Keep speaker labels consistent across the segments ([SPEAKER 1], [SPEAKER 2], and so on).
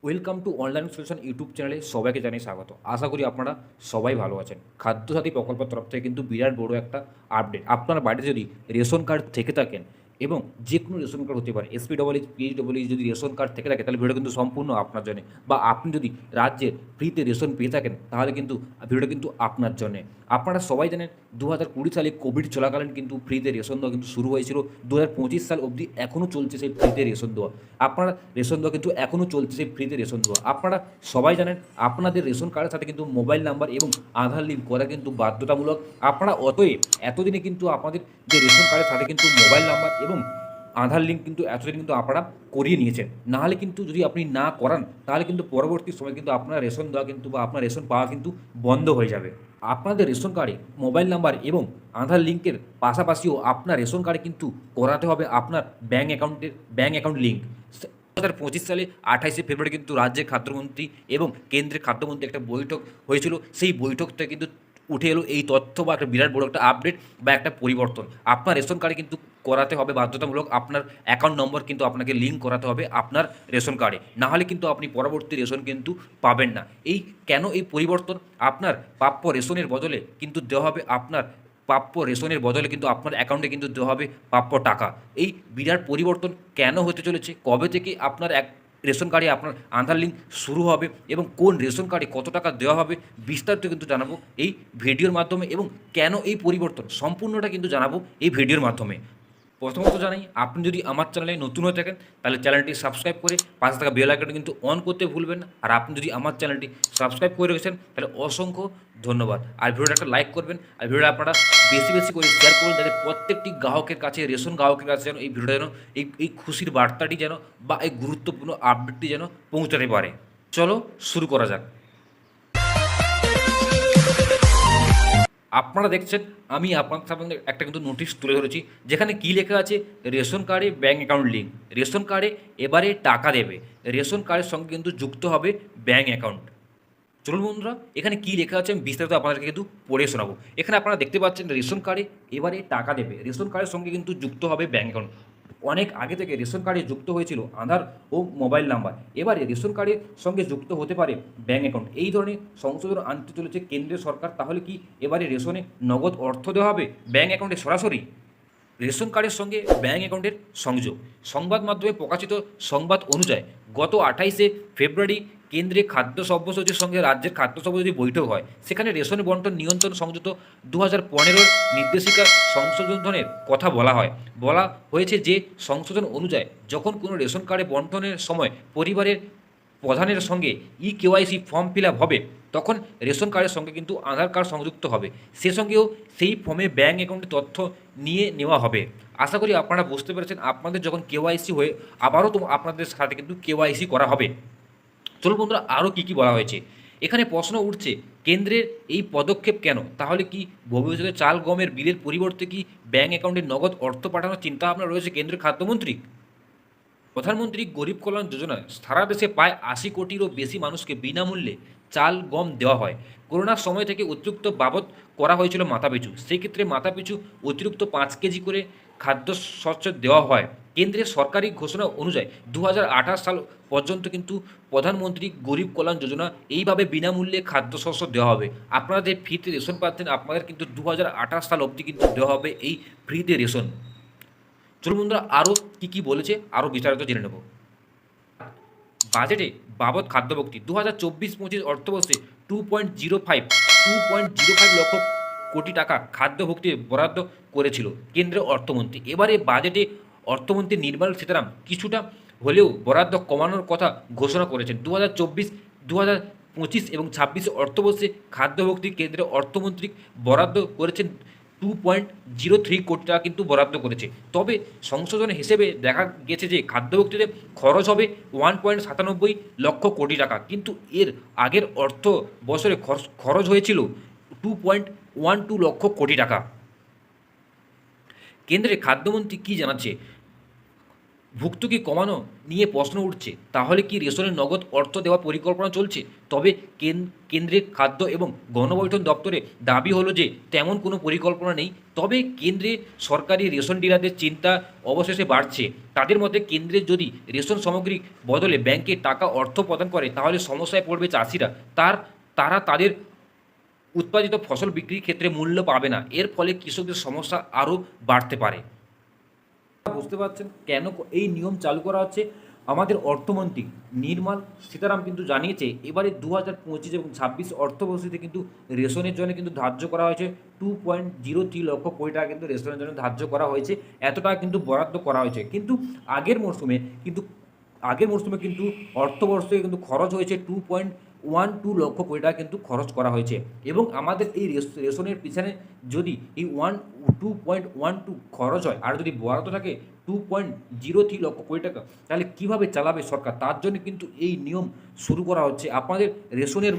[SPEAKER 1] Welcome to online solution YouTube চ্যানেলে সবাইকে জানাই স্বাগত। আশা করি আপনারা সবাই ভালো আছেন। খাদ্যসাথী প্রকল্পের তরফ থেকে কিন্তু বিরাট বড় একটা আপডেট। আপনার বাড়িতে যদি রেশন কার্ড থেকে থাকেন এবং যে কোনো রেশন কার্ড হতে পারে, এসপিডব্লিউ পিএইচডব্লিউ যদি রেশন কার্ড থেকে থাকে তাহলে ভিডিওটা কিন্তু সম্পূর্ণ আপনার জন্য। বা আপনি যদি রাজ্যের ফ্রিতে রেশন পেয়ে থাকেন তাহলে কিন্তু ভিডিওটা কিন্তু আপনার জন্যে। আপনারা সবাই জানেন 2020 সালে কোভিড চলাকালীন কিন্তু ফ্রিতে রেশন দেওয়া কিন্তু শুরু হয়েছিল। 2025 সাল অবধি এখনও চলছে সেই ফ্রিতে রেশন দেওয়া। আপনারা রেশন দেওয়া কিন্তু এখনও চলছে সেই ফ্রিতে রেশন দেওয়া। আপনারা সবাই জানেন আপনাদের রেশন কার্ডের সাথে কিন্তু মোবাইল নাম্বার এবং আধার লিঙ্ক করা কিন্তু বাধ্যতামূলক। আপনারা অতএব এতদিনে কিন্তু আপনাদের যে রেশন কার্ডের সাথে কিন্তু মোবাইল নাম্বার এবং আধার লিঙ্ক কিন্তু এতদিন কিন্তু আপনারা করিয়ে নিয়েছেন। নাহলে কিন্তু যদি আপনি না করান তাহলে কিন্তু পরবর্তী সময় কিন্তু আপনার রেশন দেওয়া কিন্তু বা আপনার রেশন পাওয়া কিন্তু বন্ধ হয়ে যাবে। আপনাদের রেশন কার্ডে মোবাইল নাম্বার এবং আধার লিঙ্কের পাশাপাশিও আপনার রেশন কার্ডে কিন্তু করাতে হবে আপনার ব্যাঙ্ক অ্যাকাউন্ট লিঙ্ক। 2025 সালে 28শে ফেব্রুয়ারি কিন্তু রাজ্যের খাদ্যমন্ত্রী এবং কেন্দ্রের খাদ্যমন্ত্রী একটা বৈঠক হয়েছিল। সেই বৈঠকটা কিন্তু উঠে এলো এই তথ্য বা একটা বিরাট বড় একটা আপডেট বা একটা পরিবর্তন। আপনার রেশন কার্ডে কিন্তু করাতে হবে বাধ্যতামূলক, আপনার অ্যাকাউন্ট নম্বর কিন্তু আপনাকে লিঙ্ক করাতে হবে আপনার রেশন কার্ডে। নাহলে কিন্তু আপনি পরবর্তী রেশন কিন্তু পাবেন না। কেন এই পরিবর্তন? আপনার প্রাপ্য রেশনের বদলে কিন্তু দেওয়া হবে আপনার অ্যাকাউন্টে কিন্তু দেওয়া হবে প্রাপ্য টাকা। এই বিরাট পরিবর্তন কেন হতে চলেছে, কবে থেকে আপনার রেশন কার্ডে আপনার আধার লিঙ্ক শুরু হবে এবং কোন রেশন কার্ডে কত টাকা দেওয়া হবে বিস্তারিত কিন্তু জানাবো এই ভিডিওর মাধ্যমে। এবং কেন এই পরিবর্তন সম্পূর্ণটা কিন্তু জানাবো এই ভিডিওর মাধ্যমে। প্রথমত জানাই, আপনি যদি আমার চ্যানেলে নতুন হয়ে থাকেন তাহলে চ্যানেলটি সাবস্ক্রাইব করে পাশে থাকা বেল আইকনটি কিন্তু অন করতে ভুলবেন না। আর আপনি যদি আমার চ্যানেলটি সাবস্ক্রাইব করে রেখেছেন তাহলে অসংখ্য ধন্যবাদ। আর ভিডিওটা একটা লাইক করবেন, আর ভিডিওটা আপনারা বেশি বেশি করে শেয়ার করুন, যাতে প্রত্যেকটি গ্রাহকের কাছে, রেশন গ্রাহকের কাছে যেন এই ভিডিওটা যেন এই খুশির বার্তাটি যেন বা এই গুরুত্বপূর্ণ আপডেটটি যেন পৌঁছাতে পারে। চলো শুরু করা যাক। আপনারা দেখছেন আমি আপনার সামনে একটা কিন্তু নোটিশ তুলে ধরেছি, যেখানে কি লেখা আছে, রেশন কার্ডে ব্যাঙ্ক অ্যাকাউন্ট লিঙ্ক, রেশন কার্ডে এবারে টাকা দেবে, রেশন কার্ডের সঙ্গে কিন্তু যুক্ত হবে ব্যাঙ্ক অ্যাকাউন্ট। চলুন বন্ধুরা, এখানে কি লেখা আছে আমি বিস্তারিত আপনাদেরকে কিন্তু পড়ে শোনাবো। এখানে আপনারা দেখতে পাচ্ছেন রেশন কার্ডে এবারে টাকা দেবে, রেশন কার্ডের সঙ্গে কিন্তু যুক্ত হবে ব্যাঙ্ক অ্যাকাউন্ট। অনেক আগে থেকে রেশন কার্ডে যুক্ত হয়েছিল আধার ও মোবাইল নাম্বার, এবারে রেশন কার্ডের সঙ্গে যুক্ত হতে পারে ব্যাঙ্ক অ্যাকাউন্ট। এই ধরনের সংশোধন আনতে চলেছে কেন্দ্রীয় সরকার। তাহলে কি এবারে রেশনে নগদ অর্থ দেওয়া হবে ব্যাঙ্ক অ্যাকাউন্টে সরাসরি? রেশন কার্ডের সঙ্গে ব্যাঙ্ক অ্যাকাউন্টের সংযোগ। সংবাদ মাধ্যমে প্রকাশিত সংবাদ অনুযায়ী গত 28শে ফেব্রুয়ারি কেন্দ্রে খাদ্য সভ্যসচিবের সঙ্গে রাজ্যের খাদ্য সভ্যসচিব বৈঠক হয়। সেখানে রেশন বন্টন নিয়ন্ত্রণ সংযুক্ত 2015 নির্দেশিকা সংশোধনের কথা বলা হয়েছে যে সংশোধন অনুযায়ী যখন কোনো রেশন কার্ডে বন্টনের সময় পরিবারের প্রধানের সঙ্গে কেওয়াইসি ফর্ম ফিল আপ হবে, তখন রেশন কার্ডের সঙ্গে কিন্তু আধার কার্ড সংযুক্ত হবে। সে সঙ্গেও সেই ফর্মে ব্যাঙ্ক অ্যাকাউন্টের তথ্য নিয়ে নেওয়া হবে। আশা করি আপনারা বুঝতে পেরেছেন, আপনাদের যখন কেওয়াইসি হয়ে আবারও তো আপনাদের সাথে কিন্তু কেওয়াইসি করা হবে। চলুন বন্ধুরা, আরও কী কী বলা হয়েছে। এখানে প্রশ্ন উঠছে, কেন্দ্রের এই পদক্ষেপ কেন? তাহলে কি ভবিষ্যতে চাল গমের বিলের পরিবর্তে কি ব্যাঙ্ক অ্যাকাউন্টে নগদ অর্থ পাঠানোর চিন্তাভাবনা রয়েছে কেন্দ্রের খাদ্যমন্ত্রী? প্রধানমন্ত্রী গরিব কল্যাণ যোজনায় সারা দেশে প্রায় 80 কোটিরও বেশি মানুষকে বিনামূল্যে চাল গম দেওয়া হয়। করোনার সময় থেকে অতিরিক্ত বাবদ করা হয়েছিল মাথাপিছু, সেক্ষেত্রে মাথাপিছু অতিরিক্ত 5 কেজি করে খাদ্যশস্য দেওয়া হয়। কেন্দ্রের সরকারি ঘোষণা অনুযায়ী 2028 সাল পর্যন্ত কিন্তু প্রধানমন্ত্রী গরিব কল্যাণ যোজনা এইভাবে বিনামূল্যে খাদ্যশস্য দেওয়া হবে। আপনারা যে ফ্রিতে রেশন পাচ্ছেন, আপনাদের কিন্তু 2028 সাল অবধি কিন্তু দেওয়া হবে এই ফ্রিতে রেশন। চলুন বন্ধুরা, আরও কী কী বলেছে আরও বিস্তারিত জেনে নেব। বাজেটে বাবদ খাদ্যভক্তি 2024-25 অর্থবর্ষে 2.05 লক্ষ কোটি টাকা খাদ্যভক্তি বরাদ্দ করেছিল কেন্দ্রীয় অর্থমন্ত্রী। এবারে বাজেটে অর্থমন্ত্রী নির্মলা সীতারামন কিছুটা হলেও বরাদ্দ কমানোর কথা ঘোষণা করেছেন। 2025 এবং 26 অর্থবর্ষে খাদ্যভক্তি কেন্দ্রীয় অর্থমন্ত্রী বরাদ্দ করেছেন 2.03 কোটি টাকা কিন্তু বরাদ্দ করেছে। তবে সংশোধন হিসেবে দেখা গেছে যে খাদ্যভক্তিতে খরচ হবে 1.97 লক্ষ কোটি টাকা, কিন্তু এর আগের অর্থ বছরে খরচ হয়েছিল 2.12 লক্ষ কোটি টাকা। কেন্দ্রের খাদ্যমন্ত্রী কি জানাচ্ছে? ভুক্তকি কমানো নিয়ে প্রশ্ন উঠছে। তাহলে কি রেশনে নগদ অর্থ দেওয়ার পরিকল্পনা চলছে? তবে কেন্দ্রের খাদ্য এবং গণবন্টন দপ্তরে দাবি হলো যে তেমন কোনো পরিকল্পনা নেই। তবে কেন্দ্রে সরকারি রেশন ডিলারদের চিন্তা অবশেষে বাড়ছে। তাদের মতে কেন্দ্রে যদি রেশন সামগ্রী বদলে ব্যাংকে টাকা অর্থ প্রদান করে তাহলে সমস্যায় পড়বে চাষিরা। তারা তাদের উৎপাদিত ফসল বিক্রির ক্ষেত্রে মূল্য পাবে না। এর ফলে কৃষকদের সমস্যা আরও বাড়তে পারে। বুঝতে পারছেন কেন এই নিয়ম চালু করা হচ্ছে। আমাদের অর্থমন্ত্রী নির্মলা সীতারামন কিন্তু জানিয়েছে এবারে 2025 এবং 26 অর্থবর্ষে কিন্তু রেশনের জন্য কিন্তু ধার্য করা হয়েছে 2.03 লক্ষ কোটি টাকা কিন্তু রেশনের জন্য ধার্য করা হয়েছে। এত টাকা কিন্তু বরাদ্দ করা হয়েছে। কিন্তু আগের মরশুমে কিন্তু অর্থবর্ষে কিন্তু খরচ হয়েছে 2.12 লক্ষ কোটি টাকা কিন্তু খরচ করা হয়েছে। এবং আমাদের এই রেশনের পিছনে যদি এই 2.12 খরচ হয় আর যদি বরাদ্দ থাকে 2.03 লক্ষ কোটি টাকা, তাহলে কীভাবে চালাবে সরকার? তার জন্য কিন্তু এই নিয়ম শুরু করা হচ্ছে। আপনাদের রেশনের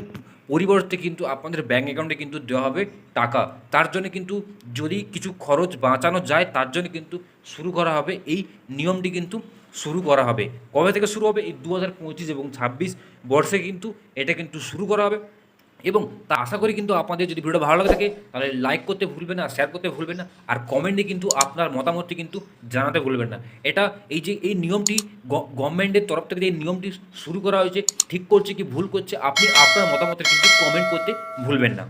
[SPEAKER 1] পরিবর্তে কিন্তু আপনাদের ব্যাঙ্ক অ্যাকাউন্টে কিন্তু দেওয়া হবে টাকা। তার জন্য কিন্তু যদি কিছু খরচ বাঁচানো যায় তার জন্য কিন্তু শুরু করা হবে এই নিয়মটি কিন্তু শুরু করা হবে। কবে থেকে শুরু হবে? এই 2025 এবং 26 বর্ষে কিন্তু এটা কিন্তু শুরু করা হবে। এবং তা আশা করি কিন্তু আপনাদের যদি ভিডিওটা ভালো লাগে থাকে তাহলে লাইক করতে ভুলবেন না, শেয়ার করতে ভুলবেন না, আর কমেন্টে কিন্তু আপনার মতামতটি কিন্তু জানাতে ভুলবেন না। এটা এই নিয়মটি গভর্নমেন্টের তরফ থেকে যে এই নিয়মটি শুরু করা হয়েছে ঠিক করছে কি ভুল করছে আপনি আপনার মতামতের কিন্তু কমেন্ট করতে ভুলবেন না।